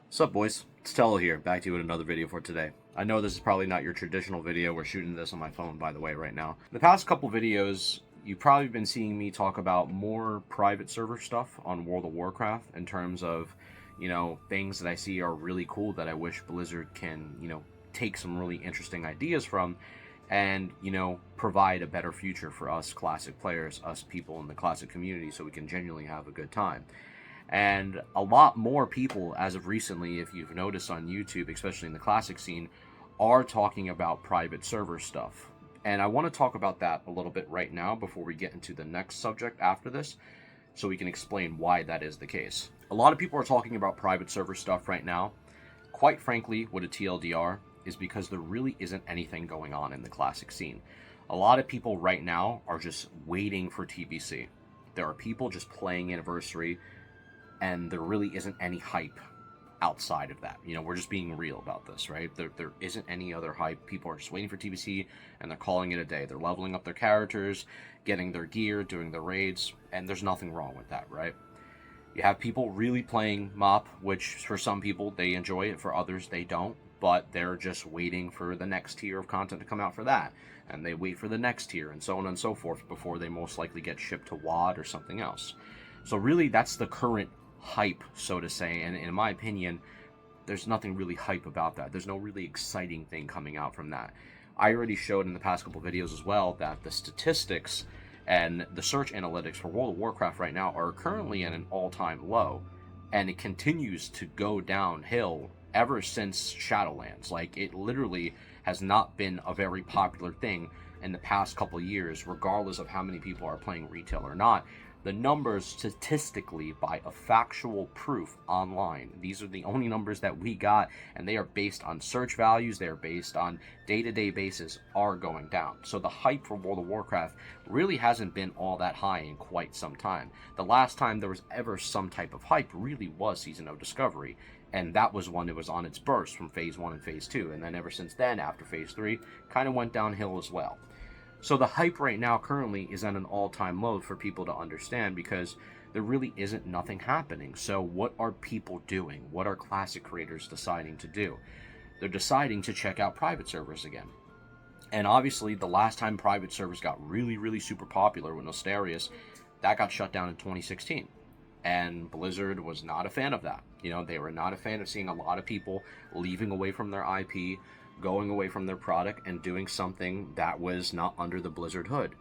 What's up, boys? It's Tello here, back to you with another video for today. I know this is probably not your traditional video. We're shooting this on my phone, by the way, right now. In the past couple videos, you've probably been seeing me talk about more private server stuff on World of Warcraft in terms of, things that I see are really cool that I wish Blizzard can, take some really interesting ideas from and, provide a better future for us classic players, us people in the classic community, so we can genuinely have a good time. And a lot more people, as of recently, if you've noticed on YouTube, especially in the classic scene, are talking about private server stuff. And I want to talk about that a little bit right now before we get into the next subject after this, so we can explain why that is the case. A lot of people are talking about private server stuff right now. Quite frankly, with a TLDR, is because there really isn't anything going on in the classic scene. A lot of people right now are just waiting for TBC. There are people just playing Anniversary, and there really isn't any hype outside of that. We're just being real about this, right? There isn't any other hype. People are just waiting for TBC, and they're calling it a day. They're leveling up their characters, getting their gear, doing the raids, and there's nothing wrong with that, right? You have people really playing MOP, which for some people, they enjoy it. For others, they don't. But they're just waiting for the next tier of content to come out for that. And they wait for the next tier, and so on and so forth, before they most likely get shipped to WoD or something else. So really, that's the current hype, so to say, and in my opinion, there's nothing really hype about that. There's no really exciting thing coming out from that. I already showed in the past couple videos as well that the statistics and the search analytics for World of Warcraft right now are currently at an all-time low, and it continues to go downhill ever since Shadowlands. Like, it literally has not been a very popular thing in the past couple years, regardless of how many people are playing retail or not. The numbers statistically, by a factual proof online, these are the only numbers that we got, and they are based on search values, they are based on day-to-day basis, are going down. So the hype for World of Warcraft really hasn't been all that high in quite some time. The last time there was ever some type of hype really was Season of Discovery, and that was when it was on its burst from Phase 1 and Phase 2, and then ever since then, after Phase 3, kind of went downhill as well. So the hype right now currently is at an all-time low for people to understand, because there really isn't nothing happening. So what are people doing? What are classic creators deciding to do? They're deciding to check out private servers again. And obviously, the last time private servers got really super popular with Nostarius, that got shut down in 2016. And Blizzard was not a fan of that. They were not a fan of seeing a lot of people leaving away from their IP, going away from their product, and doing something that was not under the Blizzard hood.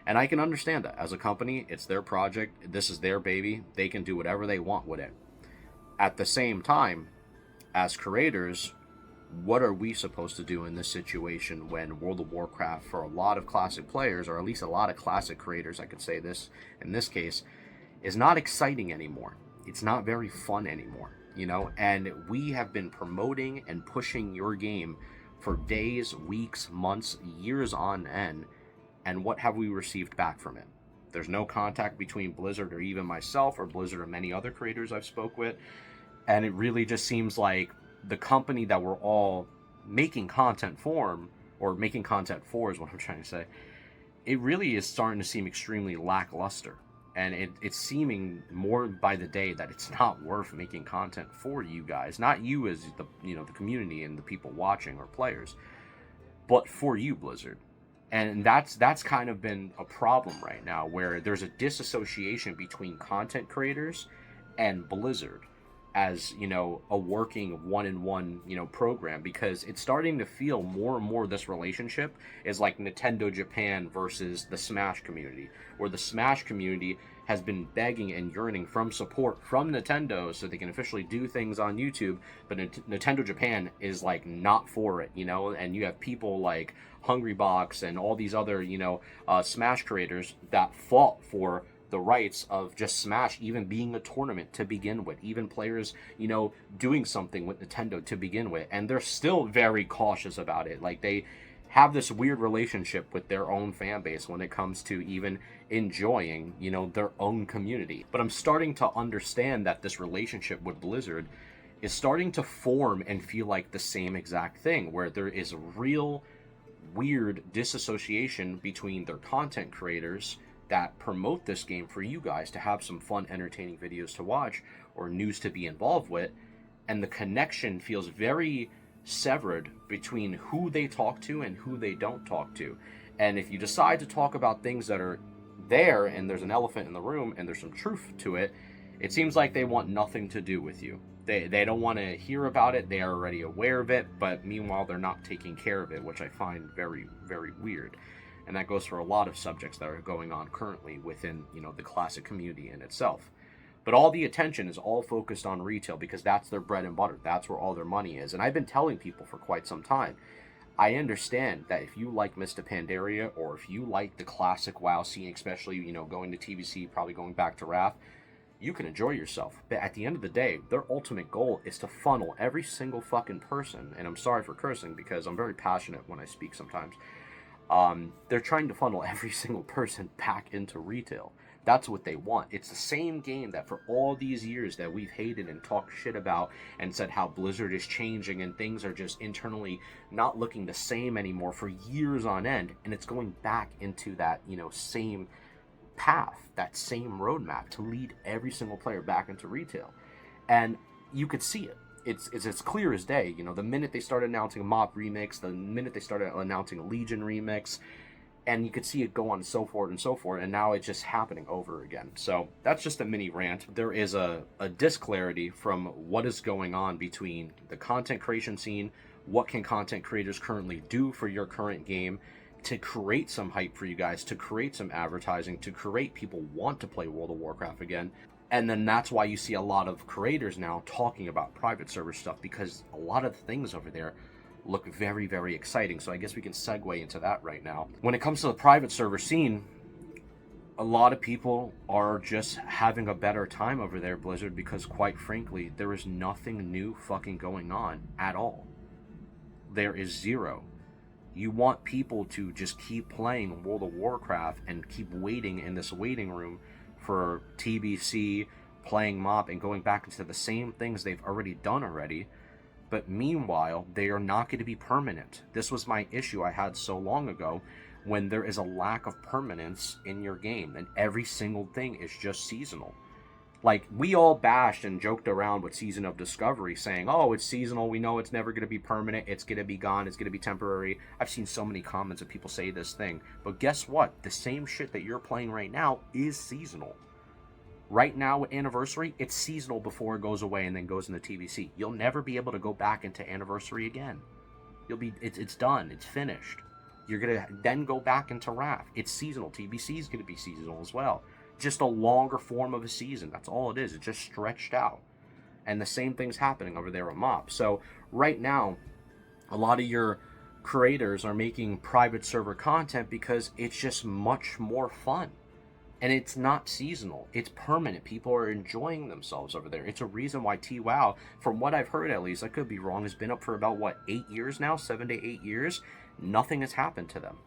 And I can understand that. As a company, it's their project, this is their baby, they can do whatever they want with it. At the same time, as creators, what are we supposed to do in this situation when World of Warcraft, for a lot of classic players, or at least a lot of classic creators, I could say this in this case, is not exciting anymore. It's not very fun anymore, and we have been promoting and pushing your game for days, weeks, months, years on end, and what have we received back from it? There's no contact between Blizzard or even myself or Blizzard or many other creators I've spoke with, and it really just seems like the company that we're all making content for, or making content for is what I'm trying to say, it really is starting to seem extremely lackluster. And it's seeming more by the day that it's not worth making content for you guys. Not you as the community and the people watching or players, but for you, Blizzard. And that's kind of been a problem right now, where there's a disassociation between content creators and Blizzard as, a working one-in-one, program, because it's starting to feel more and more this relationship is like Nintendo Japan versus the Smash community, where the Smash community has been begging and yearning from support from Nintendo so they can officially do things on YouTube, but Nintendo Japan is like not for it, and you have people like Hungrybox and all these other, Smash creators that fought for the rights of just Smash even being a tournament to begin with, even players, doing something with Nintendo to begin with, and they're still very cautious about it. Like, they have this weird relationship with their own fan base when it comes to even enjoying, their own community. But I'm starting to understand that this relationship with Blizzard is starting to form and feel like the same exact thing, where there is real weird disassociation between their content creators that promote this game for you guys to have some fun, entertaining videos to watch or news to be involved with, and the connection feels very severed between who they talk to and who they don't talk to. And if you decide to talk about things that are there and there's an elephant in the room and there's some truth to it, it seems like they want nothing to do with you. They don't want to hear about it. They are already aware of it, but meanwhile they're not taking care of it, which I find very, very weird. And that goes for a lot of subjects that are going on currently within, the classic community in itself. But all the attention is all focused on retail because that's their bread and butter. That's where all their money is. And I've been telling people for quite some time, I understand that if you like Mr. Pandaria, or if you like the classic WoW scene, especially, going to TBC, probably going back to Wrath, you can enjoy yourself. But at the end of the day, their ultimate goal is to funnel every single fucking person, and I'm sorry for cursing because I'm very passionate when I speak sometimes. They're trying to funnel every single person back into retail. That's what they want. It's the same game that for all these years that we've hated and talked shit about and said how Blizzard is changing and things are just internally not looking the same anymore for years on end. And it's going back into that, same path, that same roadmap to lead every single player back into retail. And you could see it. It's as clear as day. The minute they started announcing a MoP remix, the minute they started announcing a Legion remix, and you could see it go on and so forth, and now it's just happening over again. So that's just a mini rant. There is a disclarity from what is going on between the content creation scene, what can content creators currently do for your current game to create some hype for you guys, to create some advertising, to create people want to play World of Warcraft again. And then that's why you see a lot of creators now talking about private server stuff, because a lot of things over there look very, very exciting. So I guess we can segue into that right now. When it comes to the private server scene, a lot of people are just having a better time over there, Blizzard, because quite frankly, there is nothing new fucking going on at all. There is zero. You want people to just keep playing World of Warcraft and keep waiting in this waiting room for TBC, playing MoP, and going back into the same things they've already done already. But meanwhile, they are not going to be permanent. This was my issue I had so long ago, when there is a lack of permanence in your game and every single thing is just seasonal. Like, we all bashed and joked around with Season of Discovery saying, oh, it's seasonal, we know it's never going to be permanent, it's going to be gone, it's going to be temporary. I've seen so many comments of people say this thing. But guess what? The same shit that you're playing right now is seasonal. Right now with Anniversary, it's seasonal before it goes away and then goes into TBC. You'll never be able to go back into Anniversary again. It's done, it's finished. You're going to then go back into Wrath. It's seasonal. TBC is going to be seasonal as well. Just a longer form of a season. That's all it is. It's just stretched out. And the same thing's happening over there at MoP. So right now, a lot of your creators are making private server content because it's just much more fun. And it's not seasonal. It's permanent. People are enjoying themselves over there. It's a reason why TWoW, from what I've heard at least, I could be wrong, has been up for about, 8 years now? 7 to 8 years? Nothing has happened to them.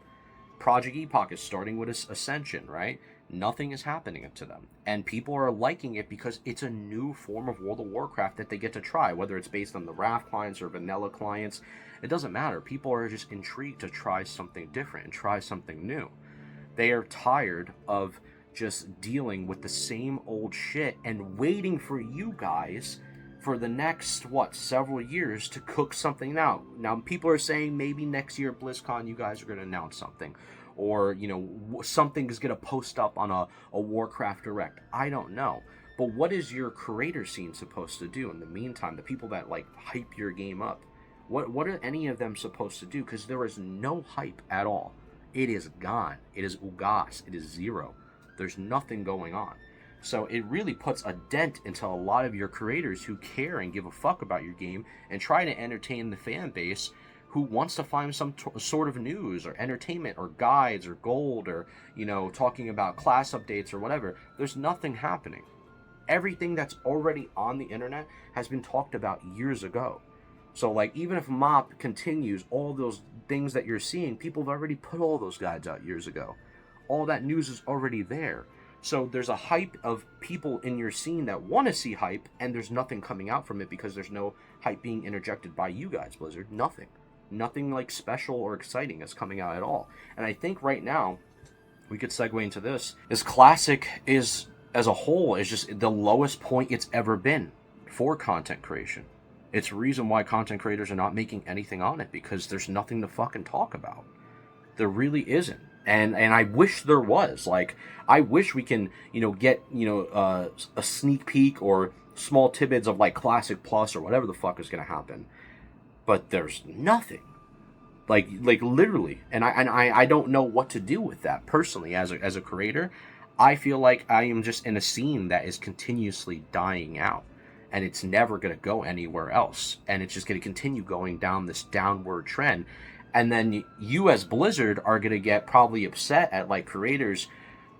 Project Epoch is starting with Ascension, right? Nothing is happening to them. And people are liking it because it's a new form of World of Warcraft that they get to try, whether it's based on the Wrath clients or vanilla clients. It doesn't matter. People are just intrigued to try something different and try something new. They are tired of just dealing with the same old shit and waiting for you guys for the next, several years to cook something out. Now, people are saying maybe next year at BlizzCon you guys are going to announce something. Or, something is going to post up on a Warcraft Direct. I don't know. But what is your creator scene supposed to do in the meantime? The people that, hype your game up. What are any of them supposed to do? Because there is no hype at all. It is gone. It is ugas. It is zero. There's nothing going on. So it really puts a dent into a lot of your creators who care and give a fuck about your game and try to entertain the fan base who wants to find some sort of news or entertainment or guides or gold or, talking about class updates or whatever. There's nothing happening. Everything that's already on the internet has been talked about years ago. So, even if MoP continues, all those things that you're seeing, people have already put all those guides out years ago. All that news is already there. So there's a hype of people in your scene that want to see hype, and there's nothing coming out from it because there's no hype being interjected by you guys, Blizzard. Nothing special or exciting is coming out at all. And I think right now, we could segue into this, is Classic is, as a whole, is just the lowest point it's ever been for content creation. It's the reason why content creators are not making anything on it, because there's nothing to fucking talk about. There really isn't. And I wish there was. Like, I wish we can, get, a sneak peek or small tidbits of, like, Classic Plus or whatever the fuck is going to happen. But there's nothing. Like literally. And I don't know what to do with that personally as a creator. I feel like I am just in a scene that is continuously dying out. And it's never going to go anywhere else. And it's just going to continue going down this downward trend. And then you as Blizzard are going to get probably upset at, like, creators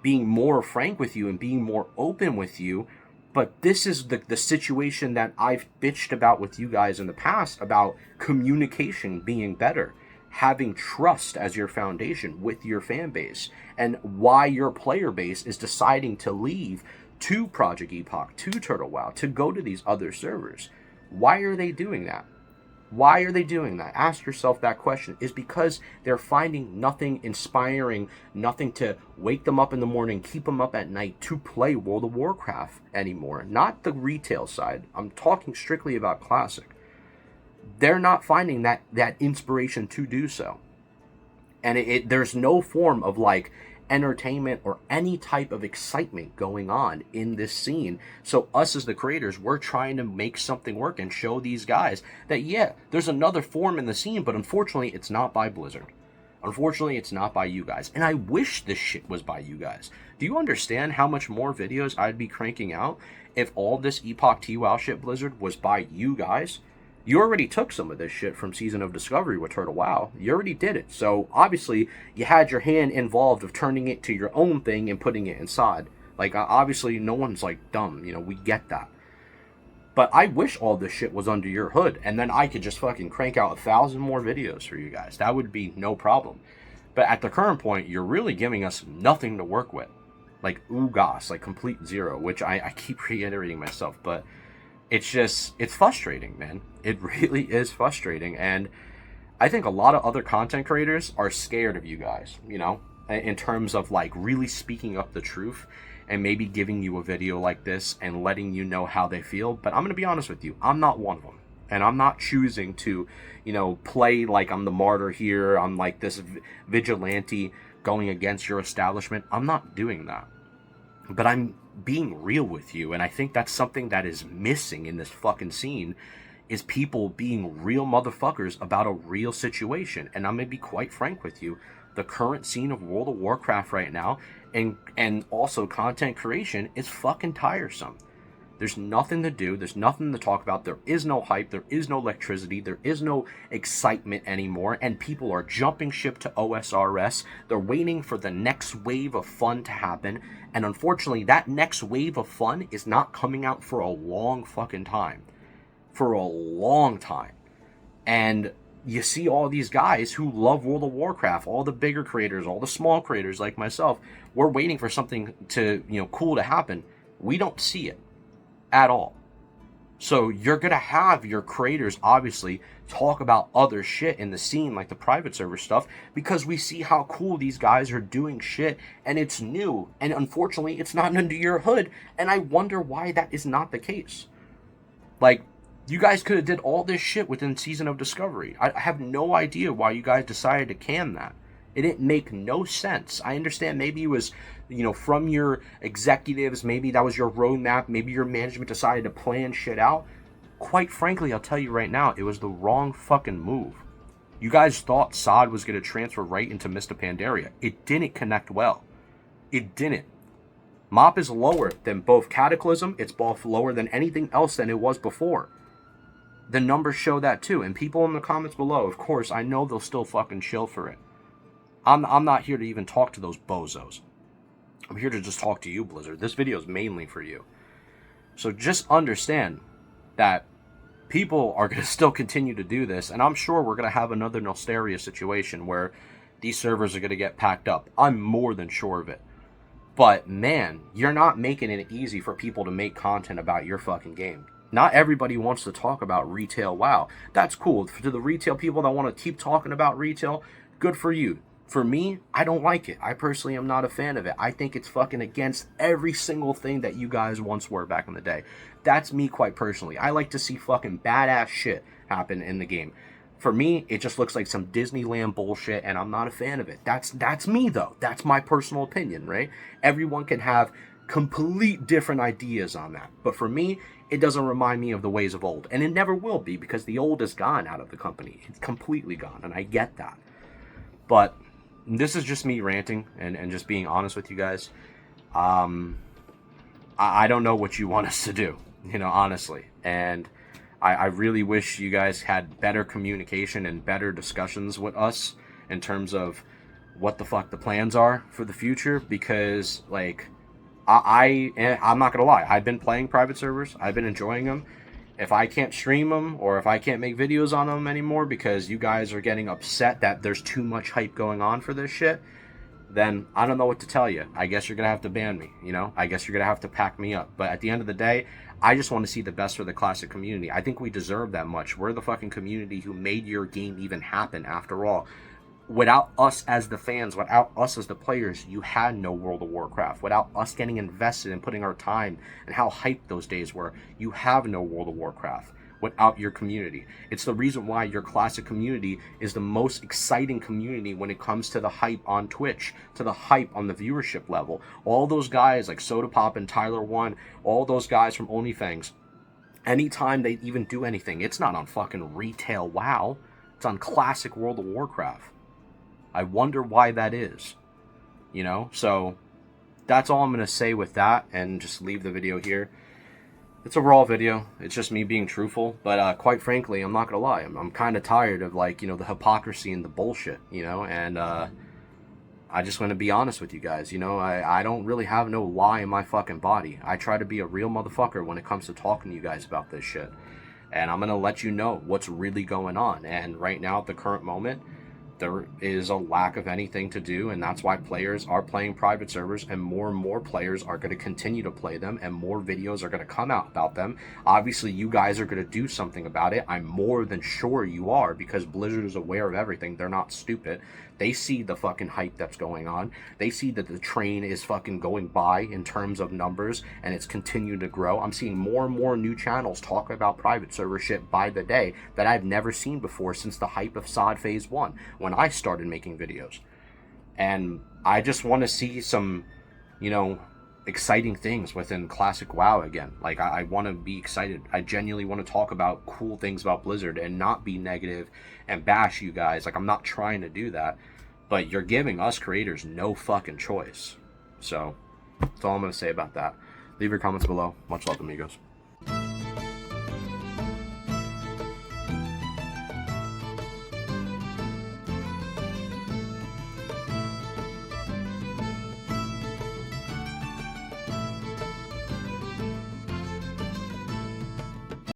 being more frank with you and being more open with you. But this is the situation that I've bitched about with you guys in the past, about communication being better, having trust as your foundation with your fan base, and why your player base is deciding to leave to Project Epoch, to Turtle WoW, to go to these other servers. Why are they doing that? Why are they doing that? Ask yourself that question. Is because they're finding nothing inspiring, nothing to wake them up in the morning, keep them up at night to play World of Warcraft anymore. Not the retail side. I'm talking strictly about Classic. They're not finding that inspiration to do so. And there's no form of, like, entertainment or any type of excitement going on in this scene. So us as the creators, we're trying to make something work and show these guys that, yeah, there's another form in the scene, but unfortunately it's not by Blizzard. Unfortunately, it's not by you guys. And I wish this shit was by you guys. Do you understand how much more videos I'd be cranking out if all this Epoch TWoW shit, Blizzard, was by you guys? You already took some of this shit from Season of Discovery with Turtle WoW. You already did it. So, obviously, you had your hand involved of turning it to your own thing and putting it inside. Like, obviously, no one's, like, dumb. We get that. But I wish all this shit was under your hood, and then I could just fucking crank out 1,000 more videos for you guys. That would be no problem. But at the current point, you're really giving us nothing to work with. Like, oogas, like, complete zero, which I keep reiterating myself, but it's frustrating, man. It really is frustrating, and I think a lot of other content creators are scared of you guys, in terms of, like, really speaking up the truth and maybe giving you a video like this and letting you know how they feel. But I'm going to be honest with you, I'm not one of them, and I'm not choosing to, play like I'm the martyr here, I'm like this vigilante going against your establishment. I'm not doing that, but I'm being real with you, and I think that's something that is missing in this fucking scene, is people being real motherfuckers about a real situation. And I'm gonna be quite frank with you, the current scene of World of Warcraft right now, and also content creation, is fucking tiresome. There's nothing to do, there's nothing to talk about, there is no hype, there is no electricity, there is no excitement anymore, and people are jumping ship to OSRS. They're waiting for the next wave of fun to happen, and unfortunately that next wave of fun is not coming out for a long fucking time. For a long time. And you see all these guys who love World of Warcraft, all the bigger creators, all the small creators like myself, we're waiting for something to, cool to happen. We don't see it at all. So you're going to have your creators obviously talk about other shit in the scene, like the private server stuff, because we see how cool these guys are doing shit, and it's new, and unfortunately it's not under your hood, and I wonder why that is not the case. Like, you guys could have did all this shit within Season of Discovery. I have no idea why you guys decided to can that. It didn't make no sense. I understand maybe it was, from your executives, maybe that was your roadmap, maybe your management decided to plan shit out. Quite frankly, I'll tell you right now, it was the wrong fucking move. You guys thought Sod was going to transfer right into Mr. Pandaria. It didn't connect well. It didn't. MOP is lower than both Cataclysm, it's both lower than anything else than it was before. The numbers show that too, and people in the comments below, of course, I know they'll still fucking chill for it. I'm not here to even talk to those bozos. I'm here to just talk to you, Blizzard. This video is mainly for you. So just understand that people are going to still continue to do this, and I'm sure we're going to have another Nosteria situation where these servers are going to get packed up. I'm more than sure of it. But, man, you're not making it easy for people to make content about your fucking game. Not everybody wants to talk about retail WoW. That's cool. To the retail people that want to keep talking about retail, good for you. For me, I don't like it. I personally am not a fan of it. I think it's fucking against every single thing that you guys once were back in the day. That's me quite personally. I like to see fucking badass shit happen in the game. For me, it just looks like some Disneyland bullshit, and I'm not a fan of it. That's me, though. That's my personal opinion, right? Everyone can have complete different ideas on that. But for me, it doesn't remind me of the ways of old. And it never will be, because the old is gone out of the company. It's completely gone, and I get that. But this is just me ranting and just being honest with you guys. I don't know what you want us to do, honestly. And I really wish you guys had better communication and better discussions with us in terms of what the fuck the plans are for the future. Because, like, I'm not going to lie. I've been playing private servers. I've been enjoying them. If I can't stream them or if I can't make videos on them anymore because you guys are getting upset that there's too much hype going on for this shit, then I don't know what to tell you. I guess you're going to have to ban me, I guess you're going to have to pack me up. But at the end of the day, I just want to see the best for the classic community. I think we deserve that much. We're the fucking community who made your game even happen, after all. Without us as the fans, without us as the players, you had no World of Warcraft. Without us getting invested and putting our time and how hyped those days were, you have no World of Warcraft without your community. It's the reason why your classic community is the most exciting community when it comes to the hype on Twitch, to the hype on the viewership level. All those guys like Soda Pop and Tyler One, all those guys from OnlyFans, anytime they even do anything, it's not on fucking retail WoW. It's on classic World of Warcraft. I wonder why that is, So that's all I'm going to say with that, and just leave the video here. It's a raw video. It's just me being truthful. But quite frankly, I'm not going to lie. I'm kind of tired of, the hypocrisy and the bullshit, And I just want to be honest with you guys. I don't really have no lie in my fucking body. I try to be a real motherfucker when it comes to talking to you guys about this shit. And I'm going to let you know what's really going on. And right now, at the current moment, there is a lack of anything to do, and that's why players are playing private servers, and more players are going to continue to play them, and more videos are going to come out about them. Obviously, you guys are going to do something about it. I'm more than sure you are, because Blizzard is aware of everything. They're not stupid. They see the fucking hype that's going on. They see that the train is fucking going by in terms of numbers, and it's continued to grow. I'm seeing more and more new channels talk about private server shit by the day that I've never seen before since the hype of SOD Phase 1, when I started making videos. And I just want to see some, exciting things within classic WoW again. Like, I want to be excited. I genuinely want to talk about cool things about Blizzard and not be negative and bash you guys. Like, I'm not trying to do that, but you're giving us creators no fucking choice. So that's all I'm going to say about that. Leave your comments below. Much love, amigos.